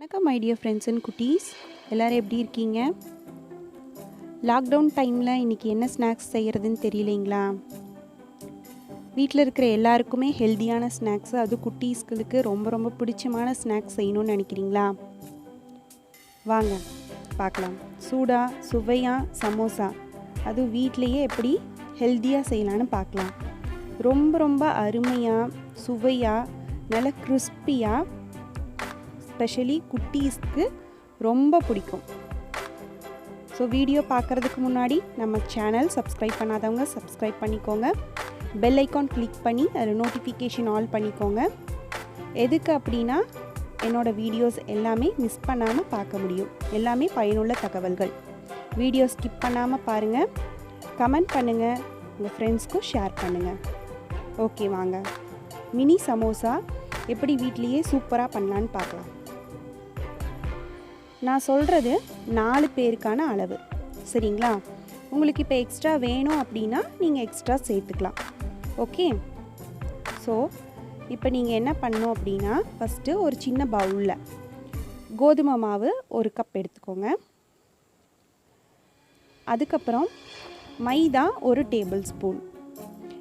வணக்கம் my dear friends and குட்டீஸ், எல்லோரும் எப்படி இருக்கீங்க? லாக்டவுன் டைமில் இன்றைக்கி என்ன ஸ்நாக்ஸ் செய்கிறதுன்னு தெரியலைங்களா? வீட்டில் இருக்கிற எல்லாருக்குமே ஹெல்த்தியான ஸ்நாக்ஸு, அது குட்டீஸ்களுக்கு ரொம்ப ரொம்ப பிடிச்சமான ஸ்நாக்ஸ் செய்யணும்னு நினைக்கிறீங்களா? வாங்க பார்க்கலாம். சூடாக சுவையாக சமோசா, அதுவும் வீட்டிலையே எப்படி ஹெல்த்தியாக செய்யலான்னு பார்க்கலாம். ரொம்ப ரொம்ப அருமையாக சுவையாக நல்ல கிறிஸ்பியாக, ஸ்பெஷலி குட்டீஸ்க்கு ரொம்ப பிடிக்கும். ஸோ வீடியோ பார்க்குறதுக்கு முன்னாடி நம்ம சேனல் சப்ஸ்கிரைப் பண்ணாதவங்க சப்ஸ்கிரைப் பண்ணிக்கோங்க. பெல் ஐக்கான் கிளிக் பண்ணி அதில் நோட்டிஃபிகேஷன் ஆல் பண்ணிக்கோங்க. எதுக்கு அப்படின்னா என்னோடய வீடியோஸ் எல்லாமே மிஸ் பண்ணாமல் பார்க்க முடியும். எல்லாமே பயனுள்ள தகவல்கள். வீடியோ ஸ்கிப் பண்ணாமல் பாருங்கள், கமெண்ட் பண்ணுங்கள், உங்கள் ஃப்ரெண்ட்ஸ்க்கும் ஷேர் பண்ணுங்கள். ஓகே, வாங்க மினி சமோசா எப்படி வீட்லேயே சூப்பராக பண்ணலான்னு பார்க்கலாம். நான் சொல்கிறது 4 பேருக்கான அளவு, சரிங்களா? உங்களுக்கு இப்போ எக்ஸ்ட்ரா வேணும் அப்படின்னா நீங்கள் எக்ஸ்ட்ரா சேர்த்துக்கலாம். ஓகே, ஸோ இப்போ நீங்கள் என்ன பண்ணணும் அப்படின்னா, ஃபஸ்ட்டு ஒரு சின்ன பவுலில் கோதுமை மாவு 1 கப் எடுத்துக்கோங்க. அதுக்கப்புறம் மைதா 1 டேபிள் ஸ்பூன்.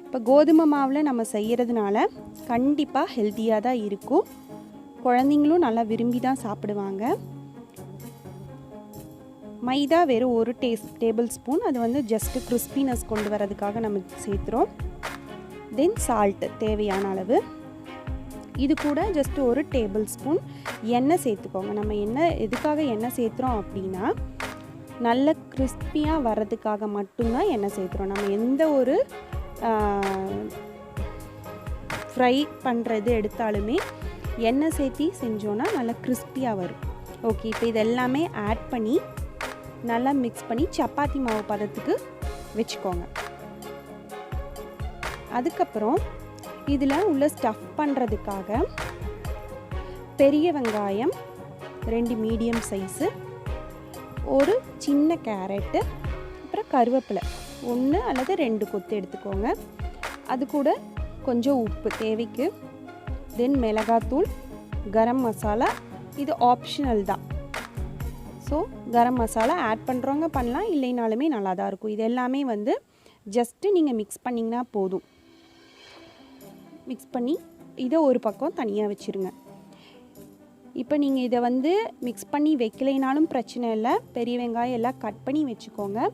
இப்போ கோதுமை மாவில் நம்ம செய்கிறதுனால கண்டிப்பாக ஹெல்த்தியாக தான் இருக்கும். குழந்தைங்களும் நல்லா விரும்பி தான் சாப்பிடுவாங்க. மைதா வெறும் 1 டேபிள் ஸ்பூன், அது வந்து ஜஸ்ட்டு கிறிஸ்பினஸ் கொண்டு வரதுக்காக நம்ம சேர்த்துறோம். தென் சால்ட்டு தேவையான அளவு. இது கூட ஜஸ்ட் 1 டேபிள் ஸ்பூன் எண்ணெய் சேர்த்துக்கோங்க. நம்ம எதுக்காக எண்ணெய் சேர்த்துறோம் அப்படின்னா, நல்ல கிறிஸ்பியாக வர்றதுக்காக மட்டும்தான் எண்ணெய் சேர்த்துறோம். நம்ம எந்த ஒரு ஃப்ரை பண்ணுறது எடுத்தாலுமே எண்ணெய் சேர்த்தி செஞ்சோன்னா நல்லா கிறிஸ்பியாக வரும். ஓகே, இப்போ இது எல்லாமே ஆட் பண்ணி நல்லா மிக்ஸ் பண்ணி சப்பாத்தி மாவு பதத்துக்கு வச்சுக்கோங்க. அதுக்கப்புறம் இதில் உள்ள ஸ்டஃப் பண்ணுறதுக்காக பெரிய வெங்காயம் 2 மீடியம் சைஸு, ஒரு சின்ன கேரட்டு, அப்புறம் கருவேப்பிலை 1 அல்லது 2 கொத்து எடுத்துக்கோங்க. அது கூட கொஞ்சம் உப்பு தேவைக்கு, தென் மிளகாத்தூள், கரம் மசாலா, இது ஆப்ஷனல் தான். ஸோ கரம் மசாலா ஆட் பண்ணுறவங்க பண்ணலாம், இல்லைனாலுமே நல்லா தான் இருக்கும். இது எல்லாமே வந்து ஜஸ்ட்டு நீங்கள் மிக்ஸ் பண்ணிங்கன்னா போதும். மிக்ஸ் பண்ணி இதை ஒரு பக்கம் தனியாக வச்சுருங்க. இப்போ நீங்கள் இதை வந்து மிக்ஸ் பண்ணி வைக்கலைனாலும் பிரச்சனை இல்லை. பெரிய வெங்காயம் எல்லாம் கட் பண்ணி வச்சுக்கோங்க.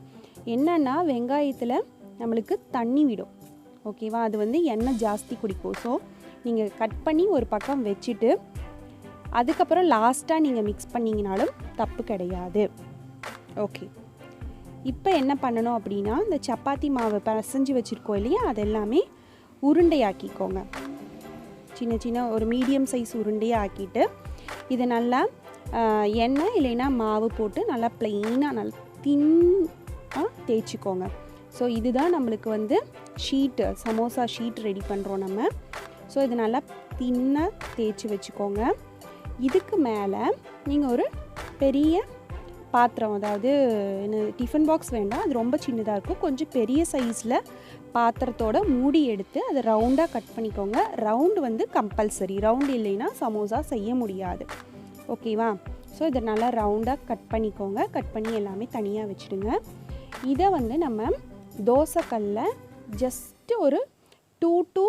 என்னென்னா வெங்காயத்தில் நம்மளுக்கு தண்ணி விடும், ஓகேவா? அது வந்து எண்ணெய் ஜாஸ்தி குடிக்கும். ஸோ நீங்கள் கட் பண்ணி ஒரு பக்கம் வச்சுட்டு அதுக்கப்புறம் லாஸ்ட்டாக நீங்கள் மிக்ஸ் பண்ணிங்கனாலும் தப்பு கிடையாது. ஓகே, இப்போ என்ன பண்ணணும் அப்படின்னா, இந்த சப்பாத்தி மாவு பசைஞ்சு வச்சுருக்கோம் இல்லையா, அதெல்லாமே உருண்டையாக்கிக்கோங்க. சின்ன சின்ன ஒரு மீடியம் சைஸ் உருண்டையாக ஆக்கிட்டு இதை நல்லா எண்ணெய் இல்லைன்னா மாவு போட்டு நல்லா ப்ளெயினாக நல்லா தின்னாக தேய்ச்சிக்கோங்க. ஸோ இதுதான் நம்மளுக்கு வந்து ஷீட்டு, சமோசா ஷீட் ரெடி பண்ணுறோம் நம்ம. ஸோ இது நல்லா தின்னாக தேய்ச்சி வச்சுக்கோங்க. இதுக்கு மேலே நீங்கள் ஒரு பெரிய பாத்திரம், அதாவது டிஃபன் பாக்ஸ் வேண்டாம், அது ரொம்ப சின்னதாக இருக்கும், கொஞ்சம் பெரிய சைஸில் பாத்திரத்தோட மூடி எடுத்து அதை ரவுண்டாக கட் பண்ணிக்கோங்க. ரவுண்டு வந்து கம்பல்சரி, ரவுண்டு இல்லைன்னா சமோசா செய்ய முடியாது, ஓகேவா? ஸோ இதை நல்லா ரவுண்டாக கட் பண்ணிக்கோங்க. கட் பண்ணி எல்லாமே தனியாக வச்சுடுங்க. இதை வந்து நம்ம தோசைக்கல்லில் ஜஸ்ட்டு ஒரு 2 to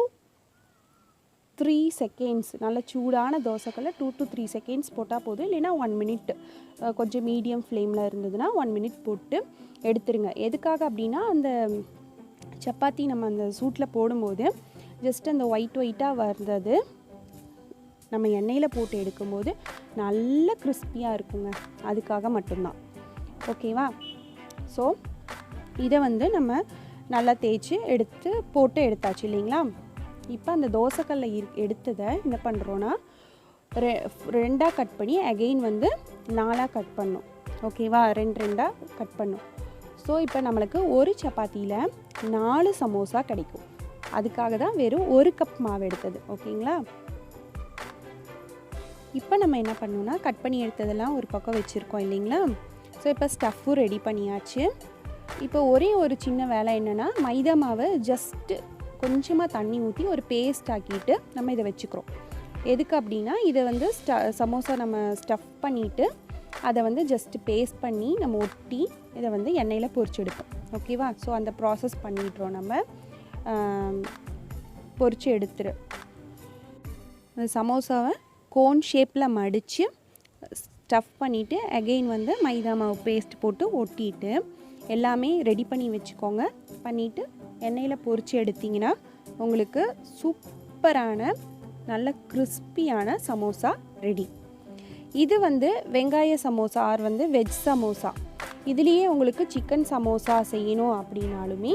3 செகண்ட்ஸ், நல்ல சூடான தோசைக்கல்ல 2 to 3 செகண்ட்ஸ் போட்டால் போதும். இல்லைன்னா 1 மினிட், கொஞ்சம் மீடியம் ஃப்ளேமில் இருந்ததுன்னா 1 மினிட் போட்டு எடுத்துருங்க. எதுக்காக அப்படின்னா, அந்த சப்பாத்தி நம்ம அந்த சூட்டில் போடும்போது ஜஸ்ட் அந்த ஒயிட்டாக வர்றது நம்ம எண்ணெயில் போட்டு எடுக்கும்போது நல்ல கிறிஸ்பியாக இருக்குங்க. அதுக்காக மட்டும்தான், ஓகேவா? ஸோ இதை வந்து நம்ம நல்லா தேய்ச்சி போட்டு எடுத்தாச்சு இல்லைங்களா? இப்போ அந்த தோசைக்கல்ல எடுத்ததை என்ன பண்ணுறோன்னா, 2ஆக கட் பண்ணி அகெயின் வந்து 4ஆக கட் பண்ணும், ஓகேவா? 2 கட் பண்ணும். ஸோ இப்போ நம்மளுக்கு ஒரு சப்பாத்தியில் 4 சமோசா கிடைக்கும். அதுக்காக தான் வெறும் 1 கப் மாவு எடுத்தது, ஓகேங்களா? இப்போ நம்ம என்ன பண்ணோன்னா, கட் பண்ணி எடுத்ததெல்லாம் ஒரு பக்கம் வச்சுருக்கோம் இல்லைங்களா? ஸோ இப்போ ஸ்டஃப்பும் ரெடி பண்ணியாச்சு. இப்போ ஒரே ஒரு சின்ன வேலை என்னென்னா, மைதா மாவை ஜஸ்ட்டு கொஞ்சமாக தண்ணி ஊற்றி ஒரு பேஸ்ட் ஆக்கிட்டு நம்ம இதை வச்சுக்கிறோம். எதுக்கு அப்படின்னா இதை வந்து சமோசா நம்ம ஸ்டஃப் பண்ணிவிட்டு அதை வந்து ஜஸ்ட்டு பேஸ்ட் பண்ணி நம்ம ஒட்டி இதை வந்து எண்ணெயில் பொரிச்சு எடுப்போம். ஓகேவா? ஸோ அந்த ப்ராசஸ் பண்ணிடுறோம் நம்ம. பொரிச்சு எடுத்துரு அந்த சமோசாவை கோன் ஷேப்பில் மடித்து ஸ்டஃப் பண்ணிவிட்டு அகெயின் வந்து மைதா மாவு பேஸ்ட் போட்டு ஒட்டிட்டு எல்லாமே ரெடி பண்ணி வச்சுக்கோங்க. பண்ணிவிட்டு எண்ணெயில் பொரிச்சு எடுத்திங்கன்னா உங்களுக்கு சூப்பரான நல்ல கிறிஸ்பியான சமோசா ரெடி. இது வந்து வெங்காய சமோசா ஆர் வந்து வெஜ் சமோசா. இதுலேயே உங்களுக்கு சிக்கன் சமோசா செய்யணும் அப்படின்னாலுமே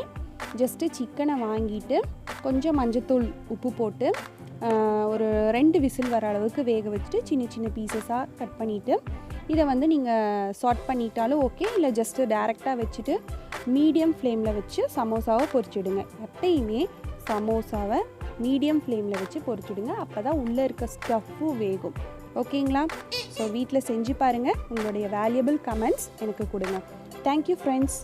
ஜஸ்ட்டு சிக்கனை வாங்கிட்டு கொஞ்சம் மஞ்சத்தூள் உப்பு போட்டு ஒரு 2 விசில் வர அளவுக்கு வேக வச்சுட்டு சின்ன சின்ன பீசஸாக கட் பண்ணிவிட்டு இதை வந்து நீங்கள் சார்ட் பண்ணிட்டாலும் ஓகே, இல்லை ஜஸ்ட்டு டேரெக்டாக வச்சுட்டு மீடியம் ஃப்ளேமில் வச்சு சமோசாவை பொரிச்சிடுங்க. எப்பயுமே சமோசாவை மீடியம் ஃப்ளேமில் வச்சு பொரிச்சிடுங்க. அப்போ தான் உள்ளே இருக்க ஸ்டஃப்பும் வேகும். ஓகேங்களா? ஸோ வீட்டில் செஞ்சு பாருங்கள். உங்களுடைய வேல்யூபிள் கமெண்ட்ஸ் எனக்கு கொடுங்க. Thank you friends.